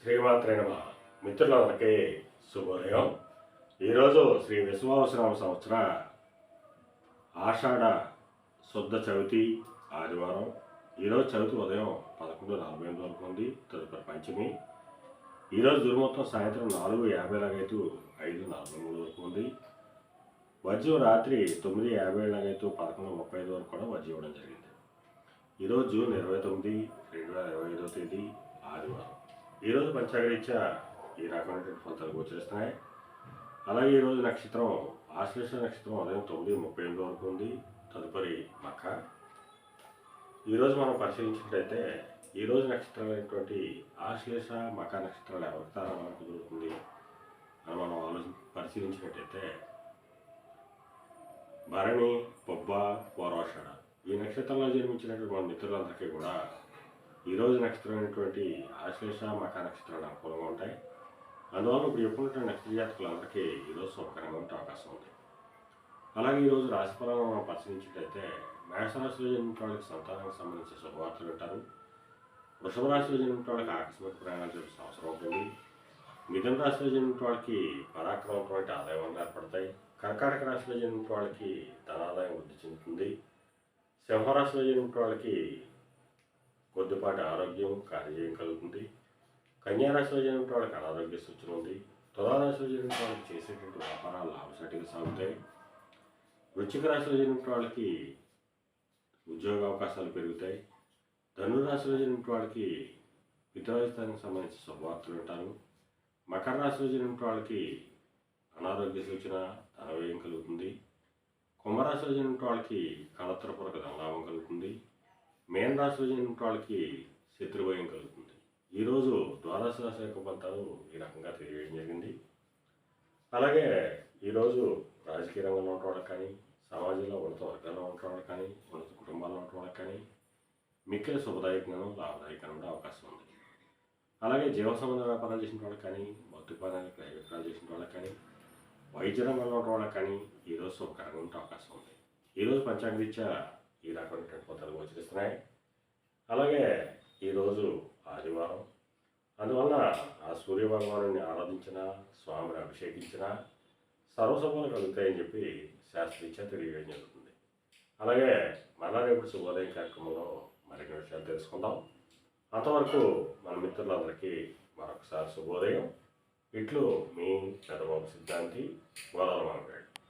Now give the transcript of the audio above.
శ్రీమాత్రే నమః. మిత్రులందరికీ శుభోదయం. ఈరోజు శ్రీ విశ్వావసనామ సంవత్సర ఆషాఢ శుద్ధ చవితి ఆదివారం. ఈరోజు చవితి ఉదయం 11:48 వరకు ఉంది. తదుపరి పంచమి. ఈరోజు దుర్మొత్తం సాయంత్రం 4:50 లాగైతూ 5:43 వరకు ఉంది. వజ్రం రాత్రి 9:57 లాగైతూ 11:35 వరకు కూడా వజ్రం ఇవ్వడం జరిగింది. ఈరోజు జూన్ 29, 2025 తేదీ ఆదివారం. ఈరోజు పంచాంగరీత్యా ఈ రకమైనటువంటి ఫలితాలు గోచరిస్తున్నాయి. అలాగే ఈరోజు నక్షత్రం ఆశ్లేష నక్షత్రం ఉదయం 9:38 వరకు ఉంది. తదుపరి మఖ. ఈరోజు మనం పరిశీలించినట్లయితే ఈరోజు నక్షత్రాలైనటువంటి ఆశ్లేష మఖ నక్షత్రాలు ఎవరికి తారాబలం కుదురుతుంది అని మనం పరిశీలించినట్టయితే భరణి, పొబ్బ, పూర్వాషాఢ ఈ నక్షత్రంలో జన్మించినటువంటి మన మిత్రులందరికీ కూడా ఈరోజు నక్షత్రమైనటువంటి ఆశ్లేష మఖ నక్షత్రాలు అనుకూలంగా ఉంటాయి. అందువల్ల ఇప్పుడు ఎప్పుడున్నటువంటి నక్షత్ర జాతకులందరికీ ఈరోజు శుభకరంగా ఉండే అవకాశం ఉంది. అలాగే ఈరోజు రాశి ఫలాలను మనం పరిశీలించినట్లయితే మేషరాశిలో జన్మించిన వాళ్ళకి సంతానానికి సంబంధించిన శుభవార్తలు వింటారు. వృషభ రాశిలో జన్మించిన వాళ్ళకి ఆకస్మిక ప్రయాణాలు చేయాల్సిన అవసరం ఉంటుంది. మిథున రాశిలో జన్మించిన వాళ్ళకి పరాక్రమటువంటి ఆదాయం ఏర్పడతాయి. కర్కాటక రాశిలో జన్మించిన వాళ్ళకి ధనాదాయం వృద్ధి చెందుతుంది. సింహరాశిలో జన్మించిన వాళ్ళకి కొద్దిపాటి ఆరోగ్యం కార్యజయం కలుగుతుంది. కన్యారాశిలో జన్మించిన వాళ్ళకి అనారోగ్య సూచన ఉంది. తులారాశిలో జన్మించిన వాళ్ళకి చేసేటువంటి వ్యాపారాలు లాభసాటిగా సాగుతాయి. వృశ్చిక రాశిలో జన్మించిన వాళ్ళకి ఉద్యోగ అవకాశాలు పెరుగుతాయి. ధనురాశిలో జన్మించిన వాళ్ళకి పితృస్థానానికి సంబంధించిన శుభవార్తలు వింటారు. మకర రాశిలో జన్మించిన వాళ్ళకి అనారోగ్య సూచన ధనవ్యయం కలుగుతుంది. కుంభరాశిలో జన్మించిన వాళ్ళకి కళత్రపూర్వక ధనలాభం కలుగుతుంది. మేన రాశిలో జన్మించిన వాళ్ళకి శత్రుభయం కలుగుతుంది. ఈరోజు ద్వాదశ రాశి యొక్క ఫలితాలు ఈ రకంగా తెలియజేయడం జరిగింది. అలాగే ఈరోజు రాజకీయ రంగంలో ఉన్న వాళ్ళకి కానీ, సమాజంలో ఉన్నత వర్గాల్లో ఉన్న వాళ్ళకి కానీ, ఉన్నత కుటుంబాల్లో ఉన్న వాళ్ళకి కానీ మిక్కిలి శుభదాయకంగానూ లాభదాయకంగా ఉండే అవకాశం ఉంది. అలాగే జీవ సంబంధ వ్యాపారాలు చేసిన వాళ్ళకి కానీ, మద్యపానానికి క్రయ విక్రయాలు చేసిన వాళ్ళకి కానీ, వైద్య రంగంలో ఉన్న వాళ్ళకి కానీ ఈరోజు శుభకరంగా ఉండే అవకాశం ఉంది. ఈరోజు పంచాంగరీత్యా ఈ రకమైనటువంటి ఫలితాలు గోచరిస్తున్నాయి. అలాగే ఈరోజు ఆదివారం. అందువల్ల ఆ సూర్య భగవాను ఆరాధించిన, స్వామిని అభిషేకించిన సర్వశుభాలు కలుగుతాయని చెప్పి శాస్త్రీత్యా తెలియజేయడం జరుగుతుంది. అలాగే మళ్ళా రేపు శుభోదయం కార్యక్రమంలో మరిన్ని విషయాలు తెలుసుకుందాం. అంతవరకు మన మిత్రులందరికీ మరొకసారి శుభోదయం. ఇట్లు మీ పెద్దబాబు సిద్ధాంతి, గోదావరి.